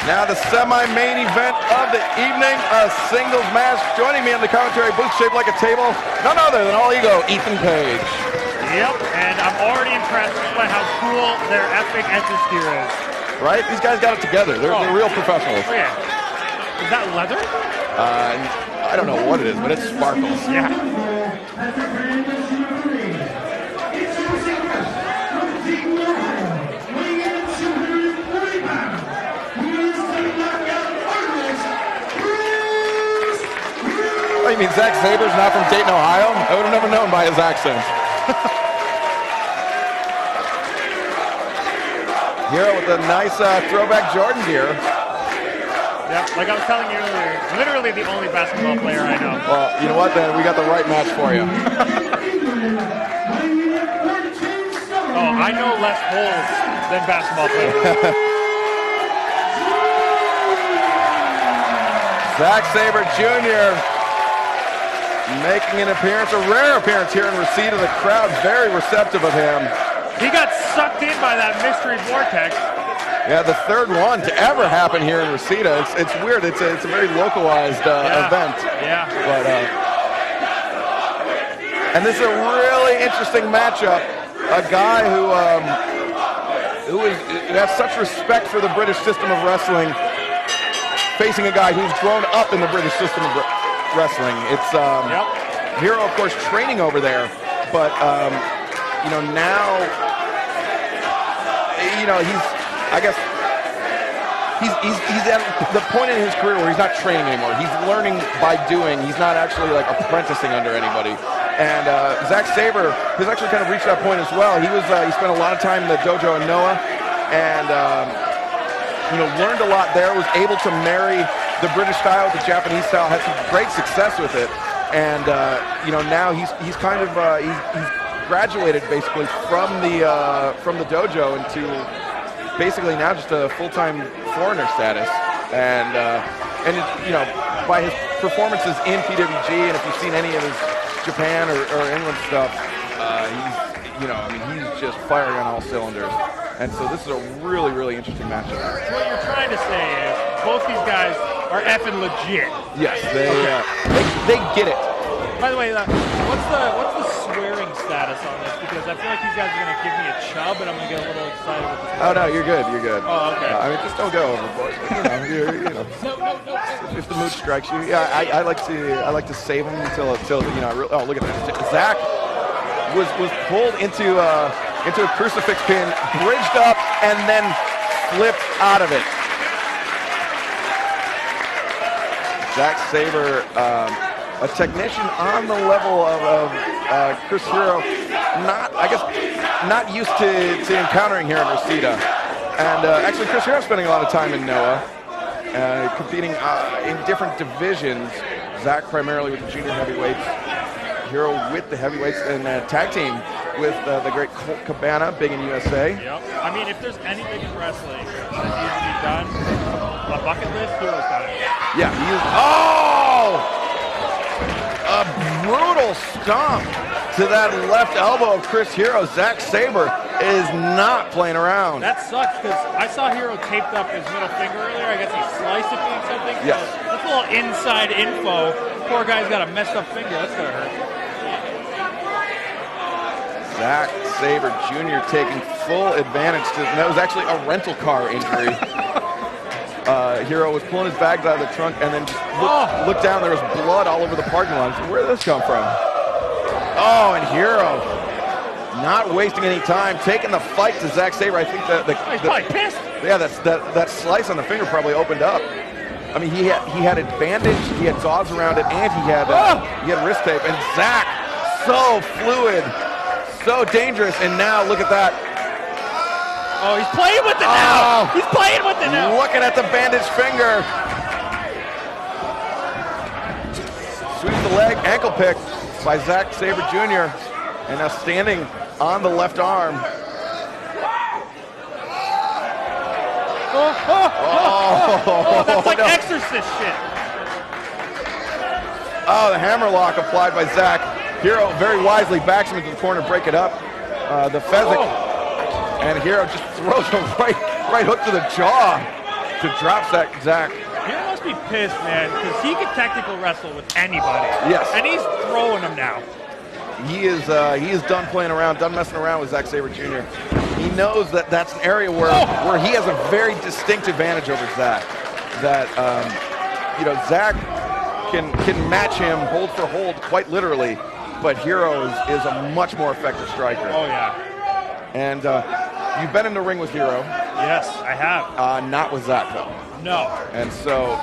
Now the semi-main event of the evening, a singles match. Joining me in the commentary booth shaped like a table, none other than All Ego, Ethan Page. Yep, and I'm already impressed by how cool their epic entrance gear is. Right? These guys got it together. They're real professionals. Oh yeah. Is that leather? I don't know what it is, but it sparkles. Yeah. Oh, you mean Zack Sabre's not from Dayton, Ohio? I would have never known by his accent. Hero with a nice throwback Jordan gear. Yeah, like I was telling you earlier, literally the only basketball player I know. Well, you know what then? We got the right match for you. Oh, I know less holes than basketball players. Zack Sabre Jr. making an appearance, a rare appearance here in Reseda. The crowd very receptive of him. He got sucked in by that mystery vortex. Yeah, the third one to ever happen here in Reseda. It's weird. It's a very localized event. Yeah. But and this is a really interesting matchup. A guy who has such respect for the British system of wrestling, facing a guy who's grown up in the British system of wrestling. It's Hero, of course, training over there, but you know, now, you know, he's at the point in his career where he's not training anymore. He's learning by doing. He's not actually like apprenticing under anybody. And Zack Sabre has actually kind of reached that point as well. He spent a lot of time in the dojo in Noah, and you know, learned a lot there. Was able to marry the British style with the Japanese style. Had some great success with it. And you know, now he's kind of he's graduated basically from the dojo into basically now just a full-time foreigner status, and it, you know, by his performances in PWG, and if you've seen any of his Japan or England stuff, he's, you know, I mean, he's just firing on all cylinders, and so this is a really, really interesting matchup. So what you're trying to say is both these guys are effing legit. Yes, they get it. By the way, what's the swearing status on this? Because I feel like these guys are going to give me a chub, and I'm going to get a little excited with this. Oh no, you're good. You're good. Oh, okay. I mean, just don't go overboard. You know, if the mood strikes you, yeah. I like to save them until you know. Oh, look at that. Zack was pulled into a crucifix pin, bridged up, and then flipped out of it. Zack Sabre. A technician on the level of Chris Hero, not used to encountering here in Reseda. And actually, Chris Hero spending a lot of time in Noah, competing in different divisions. Zack primarily with the junior heavyweights, Hero with the heavyweights, and tag team with the great Colt Cabana, big in USA. Yep. I mean, if there's anything in wrestling that needs to be done, a bucket list, Hero's done it. Yeah, he is. Oh! A brutal stomp to that left elbow of Chris Hero. Zack Sabre is not playing around. That sucks, because I saw Hero taped up his middle finger earlier. I guess he sliced it doing something. Yes. So that's a little inside info. Poor guy's got a messed up finger. That's going to hurt. Zack Sabre Jr. taking full advantage. That was actually a rental car injury. Hero was pulling his bags out of the trunk and then just looked down. There was blood all over the parking lot. Where did this come from? Oh, and Hero not wasting any time, taking the fight to Zack Sabre. I think he's probably pissed. Yeah, that slice on the finger probably opened up. I mean, he had it bandaged, he had gauze around it, and he had wrist tape. And Zack, so fluid, so dangerous. And now look at that. Oh, he's playing with it now! He's playing with it now! Looking at the bandaged finger. Sweeps the leg, ankle pick by Zack Sabre Jr. And now standing on the left arm. That's like Exorcist shit. Oh, the hammerlock applied by Zack. Hero very wisely backs him into the corner, break it up. The Fezzik. And Hero just throws a right hook to the jaw. to drop Zack. He must be pissed, man, because he can technical wrestle with anybody. Yes. And he's throwing them now. He is done playing around, done messing around with Zack Sabre Jr. He knows that that's an area where he has a very distinct advantage over Zack. That Zack can match him hold for hold quite literally, but Hero is a much more effective striker. Oh yeah. And you've been in the ring with Hero. Yes, I have. Not with Zack though. No. And so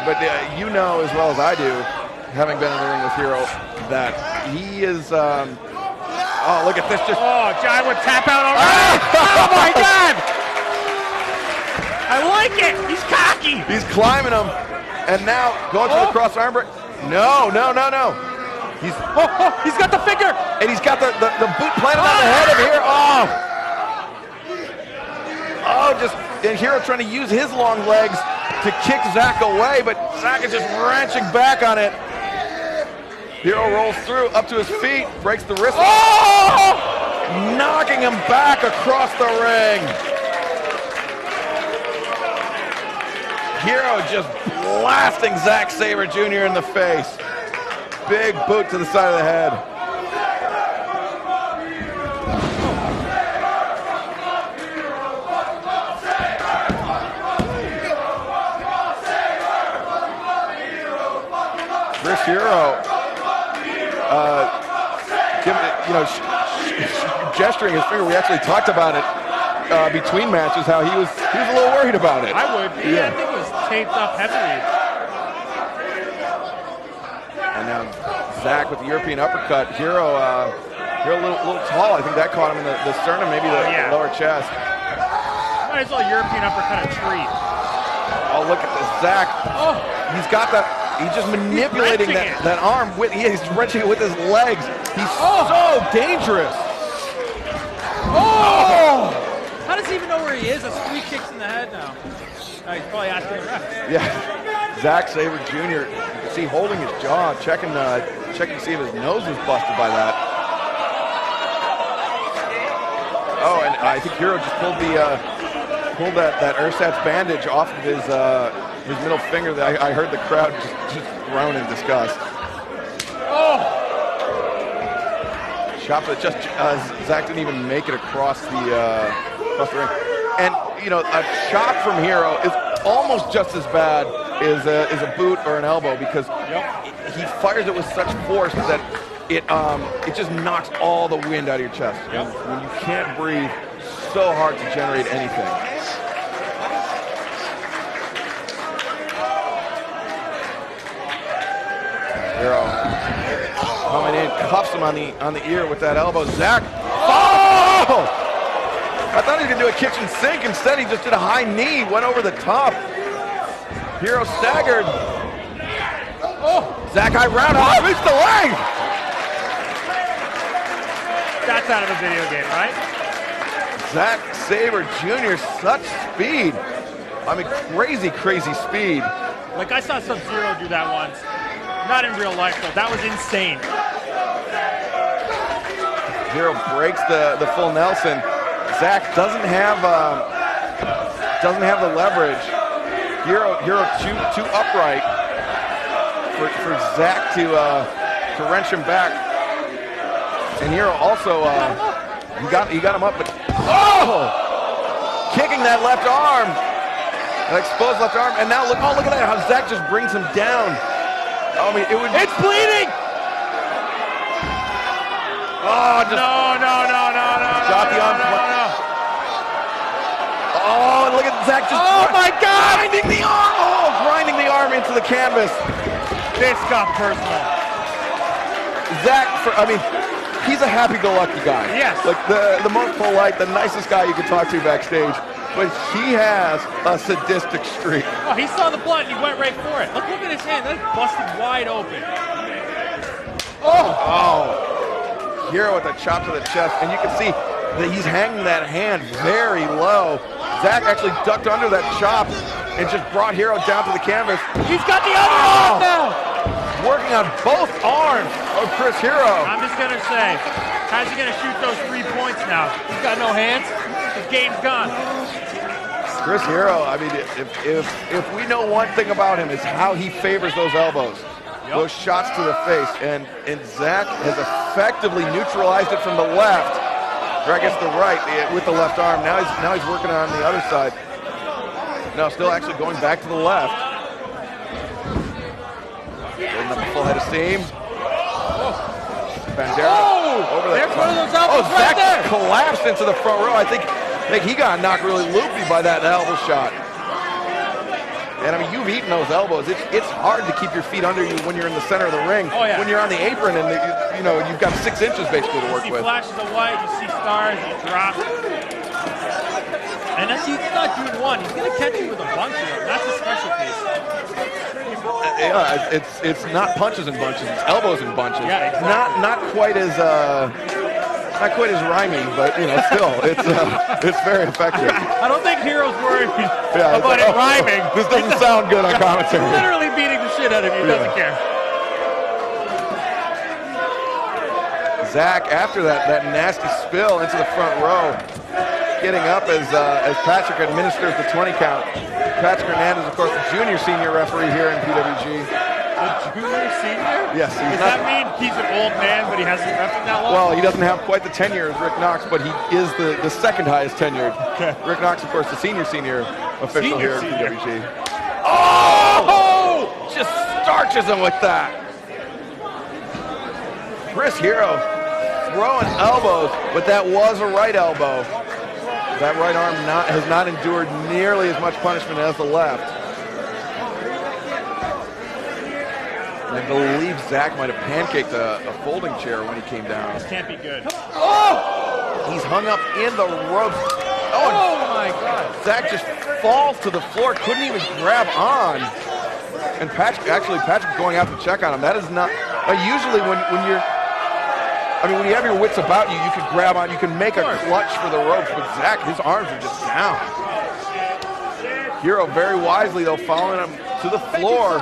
but you know as well as I do, having been in the ring with Hero, that he is. Oh, look at this! John would tap out already. Oh my God! I like it. He's cocky. He's climbing him, and now going for the cross arm break. No. He's got the finger, and he's got the boot planted on the head of Hero. And Hero trying to use his long legs to kick Zack away, but Zack is just wrenching back on it. Hero rolls through, up to his feet, breaks the wrist. Knocking him back across the ring. Hero just blasting Zack Sabre Jr. in the face. Big boot to the side of the head. Chris Hero, gesturing his finger. We actually talked about it between matches, how he was a little worried about it. I would. Yeah, I think it was taped up heavily. And now Zack with the European uppercut. Hero a little tall. I think that caught him in the sternum, maybe the lower chest. Might as well European uppercut a tree. Oh, look at this, Zack. He's got that. He's just manipulating that arm. He's wrenching it with his legs. He's so dangerous. How does he even know where he is? That's 3 kicks in the head now. He's probably asking the ref. Yeah. Zack Sabre Jr. You can see holding his jaw, checking to see if his nose was busted by that. Oh, and I think Hero just pulled that ersatz bandage off of his middle finger. That I heard the crowd just groan in disgust. Shot to the chest. Zack didn't even make it across the ring. And a chop from Hero is almost just as bad as a boot or an elbow, because he fires it with such force that it just knocks all the wind out of your chest. And when you can't breathe, so hard to generate anything. Hero coming in, cuffs him on the ear with that elbow. Zack. Oh! I thought he was going to do a kitchen sink. Instead, he just did a high knee, went over the top. Hero staggered. Zack high roundhouse, reached the leg. That's out of a video game, right? Zack Sabre Jr., such speed. I mean, crazy speed. Like, I saw Sub-Zero do that once. Not in real life, though. That was insane. Hero breaks the full Nelson. Zack doesn't have the leverage. Hero too upright for Zack to wrench him back. And Hero also he got him up, but kicking that left arm, that exposed left arm, and now look at that, how Zack just brings him down. I mean, it's bleeding. No. Got the arm. Oh, and look at Zack just my God! Grinding the arm into the canvas. This got personal. Zack, he's a happy-go-lucky guy. Yes. Like the most polite, the nicest guy you can talk to backstage. But he has a sadistic streak. Oh, he saw the blood and he went right for it. Look at his hand. That's busted wide open. Hero with a chop to the chest, and you can see that he's hanging that hand very low. Zack actually ducked under that chop and just brought Hero down to the canvas. He's got the other arm now. Working on both arms of Chris Hero. I'm just going to say, how's he going to shoot those 3 points now? He's got no hands. His game's gone. Chris Hero, I mean, if we know one thing about him, is how he favors those elbows. Those shots to the face, and Zack has effectively neutralized it from the left, or I guess the right, with the left arm. Now he's working on the other side. No, still actually going back to the left. Building up a full head of steam. Bandera over there. There's one of those elbows Zack right there. collapsed into the front row. I think he got knocked really loopy by that elbow shot. And I mean, you've eaten those elbows. It's hard to keep your feet under you when you're in the center of the ring. Oh, yeah. When you're on the apron and you've got 6 inches basically to work You see with. flashes of white, you see stars, you drop. And that's, he's not doing one. He's going to catch you with a bunch of them. That's a special case. Yeah, it's not punches and bunches. It's elbows and bunches. Yeah, exactly. Not quite as rhyming, but still, it's very effective. I don't think Hero's worried Yeah, about it rhyming. This doesn't sound good on commentary. Literally beating the shit out of you. He doesn't care. Zack, after that nasty spill into the front row, getting up as Patrick administers the 20 count. Patrick Hernandez, of course, the junior senior referee here in PWG. The junior senior? Yes. Does that mean he's an old man, but he hasn't refereed that long? Well, he doesn't have quite the tenure as Rick Knox, but he is the second highest tenured. Okay. Rick Knox, of course, the senior official here in PWG. Oh! Just starches him with that. Chris Hero throwing elbows, but that was a right elbow. That right arm has not endured nearly as much punishment as the left. I believe Zack might have pancaked a folding chair when he came down. This can't be good. Oh! He's hung up in the ropes. Oh my God. Zack just falls to the floor, couldn't even grab on. And Patrick going out to check on him. That is not, usually when you have your wits about you, you can grab on, you can make a clutch for the ropes, but Zack, his arms are just down. Hero very wisely, though, following him to the floor,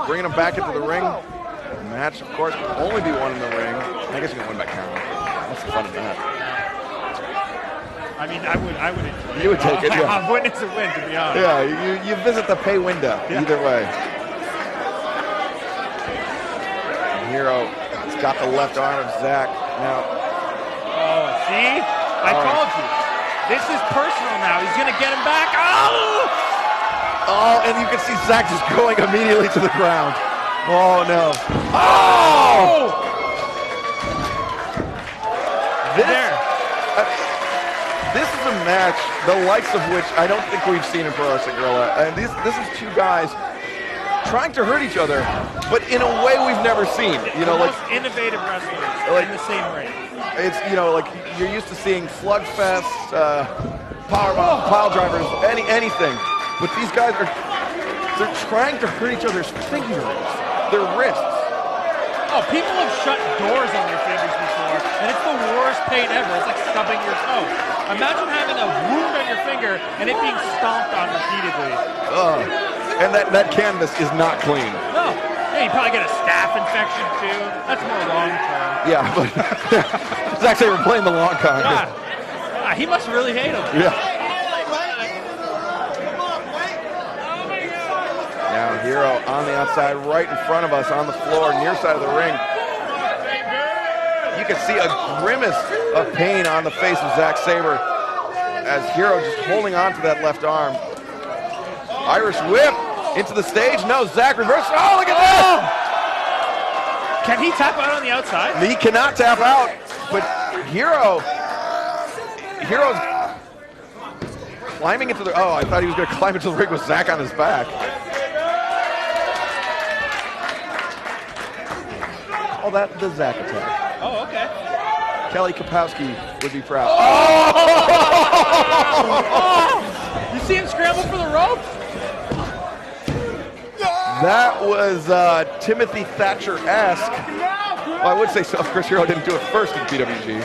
bringing him back into the ring. The match, of course, can only be won in the ring. I guess you can win by count. What's the fun of that? I mean, I would enjoy it. You would take it, yeah. A win is a win, to be honest. Yeah, you visit the pay window, either way. Hero has got the left arm of Zack now. Oh, see? I told you. This is personal now. He's going to get him back. Oh, and you can see Zack just going immediately to the ground. Oh, no. Oh! This is a match, the likes of which I don't think we've seen in Pro Wrestling Guerrilla. And this is two guys trying to hurt each other, but in a way we've never seen. The most innovative wrestlers in the same ring. It's, like you're used to seeing slugfest, powerbomb, pile drivers, anything. But these guys they're trying to hurt each other's fingers, their wrists. Oh, people have shut doors on their fingers before, and it's the worst pain ever. It's like stubbing your toe. Imagine having a wound on your finger and it being stomped on repeatedly. And that canvas is not clean. No. Yeah, you probably get a staph infection too. That's more long term. Yeah, but Zack Sabre playing the long con. Yeah. He must really hate him. Yeah. Now Hero on the outside, right in front of us on the floor, near side of the ring. You can see a grimace of pain on the face of Zack Sabre as Hero just holding on to that left arm. Irish whip into the stage. No, Zack reverses. Oh, look at that! Can he tap out on the outside? He cannot tap out, but Hero's climbing into the, I thought he was going to climb into the ring with Zack on his back. Call that the Zack attack. Oh, okay. Kelly Kapowski would be proud. Oh! You see him scramble for the rope? That was Timothy Thatcher-esque. Well, I would say so if Chris Hero didn't do it first in PWG.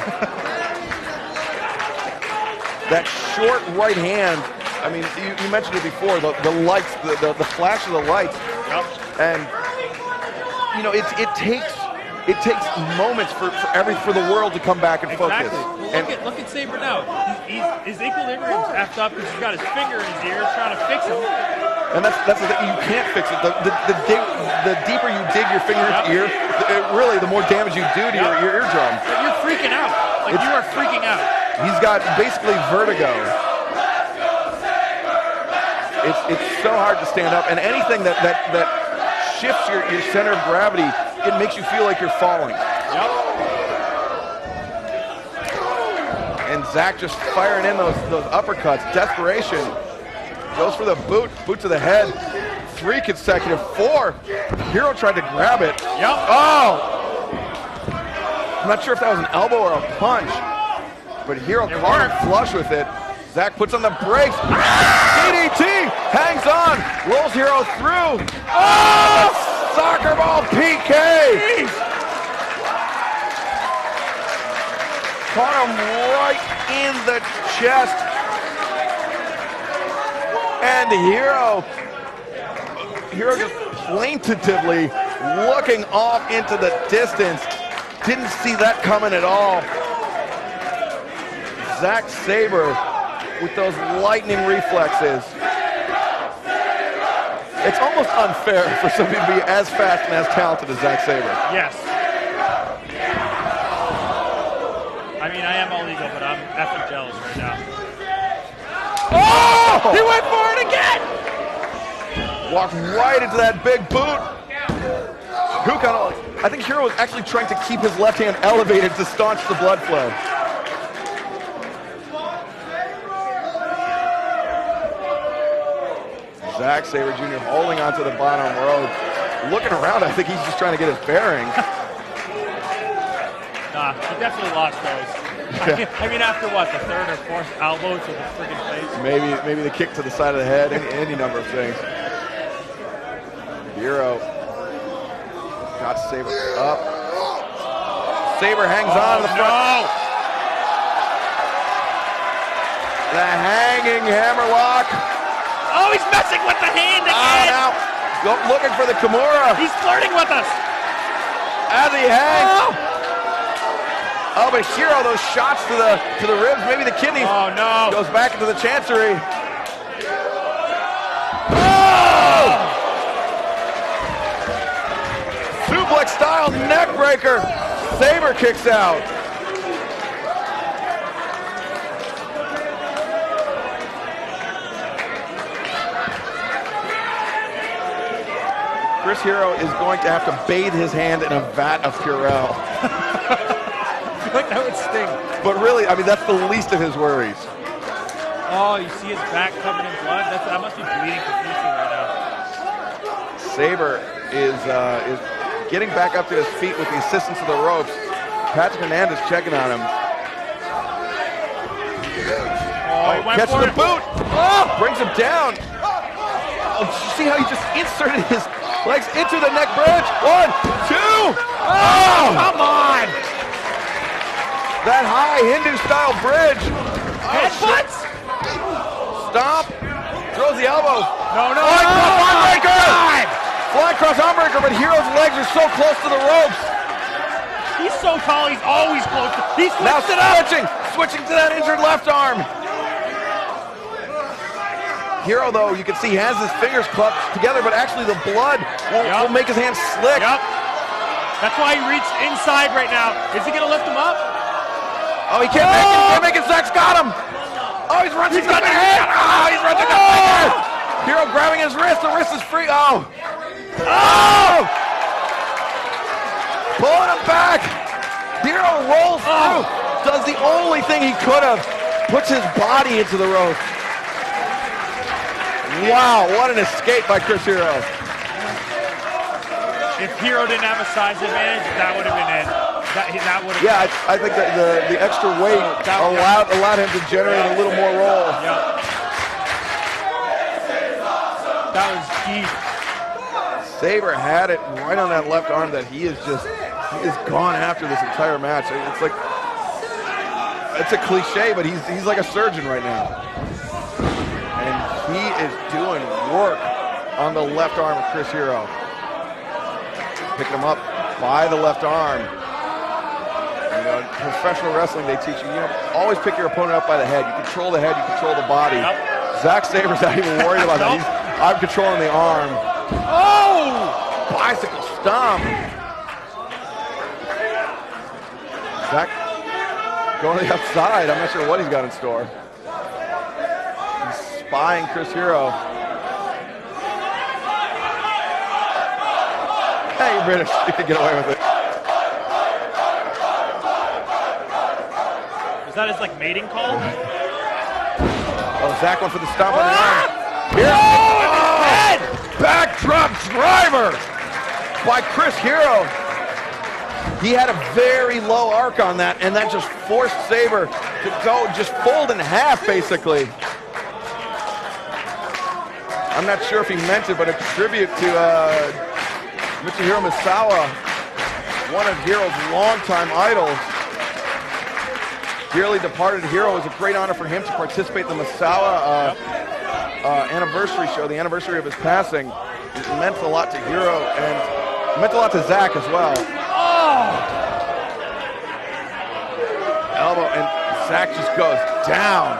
That short right hand, I mean, you mentioned it before, the lights, the flash of the lights. Yep. And, it takes it takes moments for the world to come back and focus. Well, And look at Sabre now. His equilibrium's effed up because he's got his finger in his ear trying to fix him. And that's the thing. You can't fix it. The deeper you dig your finger into your ear, really, the more damage you do to your eardrum. You're freaking out. Like, you are freaking out. He's got basically vertigo. It's so hard to stand up, and anything that shifts your center of gravity, it makes you feel like you're falling. Yep. And Zack just firing in those uppercuts. Desperation. Goes for the boot to the head. 3 consecutive, 4. Hero tried to grab it. Yep. Oh! I'm not sure if that was an elbow or a punch, but Hero caught him flush with it. Zack puts on the brakes. DDT hangs on, rolls Hero through. Oh! Soccer ball PK. Jeez. Caught him right in the chest. And Hero just plaintively looking off into the distance. Didn't see that coming at all. Zack Sabre with those lightning reflexes. It's almost unfair for somebody to be as fast and as talented as Zack Sabre. Yes. I mean, I am all ego, but I'm effing jealous right now. Oh! He went for it again! Walked right into that big boot. I think Hero was actually trying to keep his left hand elevated to staunch the blood flow. Zack Sabre Jr. holding onto the bottom rope. Looking around, I think he's just trying to get his bearings. Nah, he definitely lost those. Yeah. I mean, after what, the 3rd or 4th elbow to the freaking face? Maybe the kick to the side of the head, any number of things. Hero got Sabre up. Sabre hangs on to the front. No! The hanging hammerlock. Oh, he's messing with the hand again! Now, looking for the Kimura. He's flirting with us! As he hangs. Oh, but Hero, those shots to the ribs, maybe the kidneys. Oh, no. Goes back into the chancery. Oh! Suplex style neck breaker. Sabre kicks out. Chris Hero is going to have to bathe his hand in a vat of Purell. I feel like that would sting. But really, I mean, that's the least of his worries. Oh, you see his back covered in blood? That must be bleeding profusely right now. Sabre is getting back up to his feet with the assistance of the ropes. Patrick Hernandez checking on him. Oh, he went catches for the boot. Oh, brings him down. Oh, did you see how he just inserted his legs into the neck bridge? 1, 2. Oh, come on! That high Hindu-style bridge. Headbutts? Stomp. Throws the elbow. No, no, Flying cross armbreaker. God! Flying cross armbreaker, but Hero's legs are so close to the ropes. He's so tall, he's always close. He's Now switched it up. switching to that injured left arm. Hero, though, you can see he has his fingers clutched together, but actually the blood will make his hands slick. Yep. That's why he reached inside right now. Is he going to lift him up? Oh, he can't make it. Can't make it. Zack's got him. Oh, he's wrenching the head. Oh, he's wrenching the finger. Hero grabbing his wrist. The wrist is free. Oh. Oh! Pulling him back. Hero rolls through. Does the only thing he could have. Puts his body into the rope. Wow, what an escape by Chris Hero. If Hero didn't have a size advantage, that would have been it. That would have. Yeah, I think that the extra weight allowed him to generate a little more roll. Yep. That was deep. Sabre had it right on that left arm that he is gone after this entire match. It's like, it's a cliche, but he's like a surgeon right now. And he is doing work on the left arm of Chris Hero. Picking him up by the left arm. You know, in professional wrestling, they teach you, always pick your opponent up by the head. You control the head, you control the body. Yep. Zack Sabre's not even worried about that. I'm controlling the arm. Oh! Bicycle stomp. Zack going to the outside. I'm not sure what he's got in store. He's spying Chris Hero. Hey, British, you can get away with it. Is that his mating call? Oh, Zack went for the stomp on the arm. Here. Oh, head! Backdrop driver by Chris Hero. He had a very low arc on that, and that just forced Sabre to go, just fold in half, basically. I'm not sure if he meant it, but a tribute to Mitsuhiro Misawa, one of Hero's longtime idols. Dearly departed hero. It was a great honor for him to participate in the Misawa anniversary show, the anniversary of his passing. It meant a lot to Hero, and it meant a lot to Zack as well. Oh! Elbow, and Zack just goes down.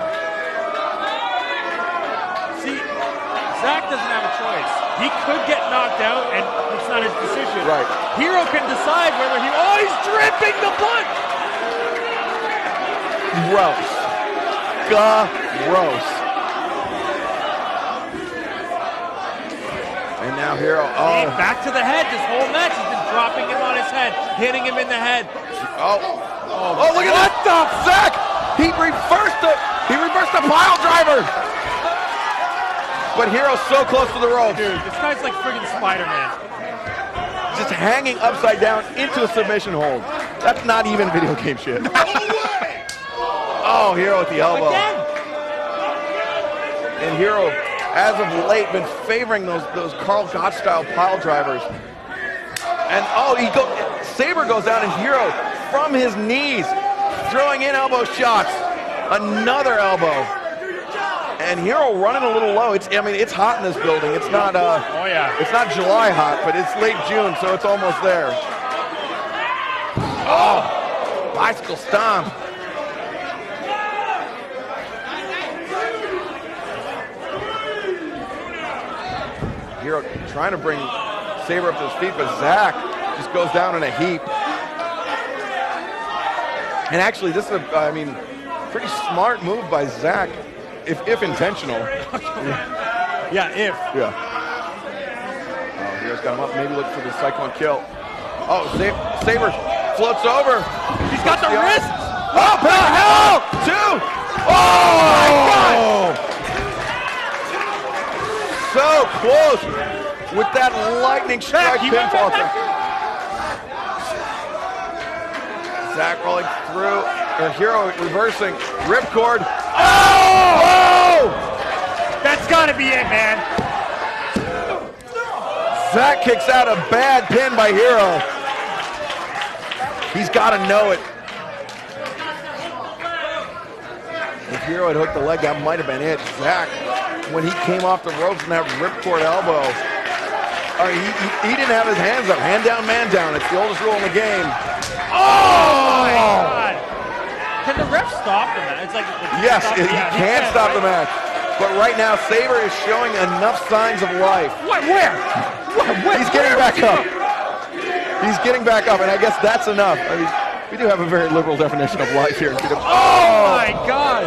See, Zack doesn't have a choice. He could get knocked out, and it's not his decision. Right. Hero can decide whether he... Oh, he's dripping the blood! Gross. Gross. And now Hero, Hey, back to the head. This whole match has been dropping him on his head, hitting him in the head. Oh, look at that stuff, Zack! He reversed the pile driver! But Hero's so close to the rope. Dude, this guy's like friggin' Spider-Man. Just hanging upside down into a submission hold. That's not even video game shit. Oh, Hero with the elbow. Again. And Hero, as of late, been favoring those Carl Gott style pile drivers. And Sabre goes down, and Hero from his knees, throwing in elbow shots. Another elbow. And Hero running a little low. It's hot in this building. It's not Oh yeah. It's not July hot, but it's late June, so it's almost there. Oh, bicycle stomp. Hero trying to bring Sabre up to his feet, but Zack just goes down in a heap. And actually, this is pretty smart move by Zack, if intentional. Yeah, if. Yeah. Oh, Hero's got him up. Maybe look for the Cyclone kill. Oh, Sabre floats over. He's got the wrist. Oh, what the hell? Two. Oh, my God. So close with that lightning strike pinfall. Zack rolling through. Hero reversing. Ripcord. Oh! That's gotta be it, man. Zack kicks out a bad pin by Hero. He's got to know it. If Hero had hooked the leg, that might have been it. Zack, when he came off the ropes and that ripcord elbow, he didn't have his hands up. Hand down, man down. It's the oldest rule in the game. Oh my God! Can the ref stop the match? It's like yes, he can stop the match. But right now, Sabre is showing enough signs of life. What? Where? He's getting back up. He's getting back up, and I guess that's enough. I mean, we do have a very liberal definition of life here. Oh my God!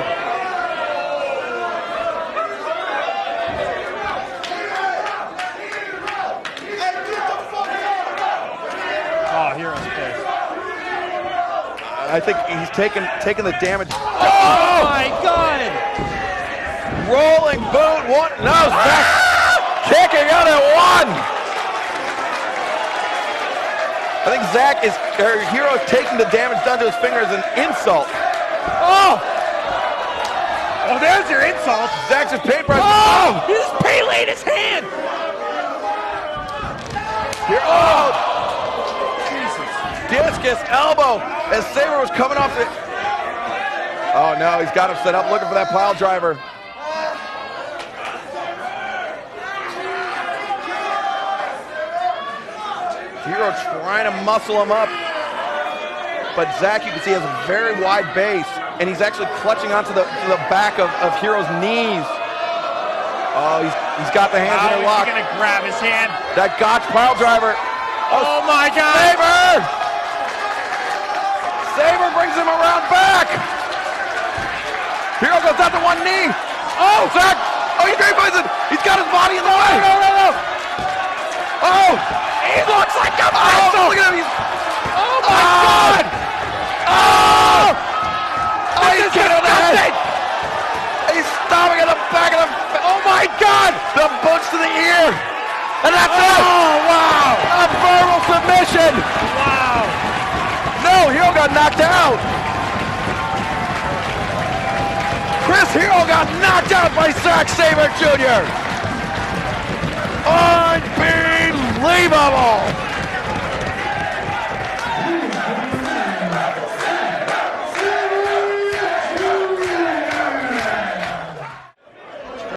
Oh, Hero's pissed. I think he's taking the damage. Oh my God! Rolling boot, one. No, Zack kicking out at one. I think Hero taking the damage done to his finger as an insult. Oh! Oh, there's your insult. Zack's just paintbrush. Oh! He just paylaid his hand. Here, discus elbow as Sabre was coming off the... Oh no, he's got him set up looking for that pile driver. Hero trying to muscle him up. But Zack, you can see, has a very wide base, and he's actually clutching onto the back of Hero's knees. Oh, he's got the hands in a lock. He's going to grab his hand. That Gotch pile driver. Oh my God. Sabre! Sabre brings him around back. Hero goes down to one knee. Oh, Zack! Oh, he's very poisoned. He's got his body in the way. No. Oh, he looks like a missile. Look at him. Oh my God! Oh! Oh, he's getting on the head. He's stomping at the back of the. Oh my God! The boots to the ear. And that's it. Oh, wow. A verbal submission. Wow. No, Hero got knocked out. Chris Hero got knocked out by Zack Sabre Jr. Unbelievable.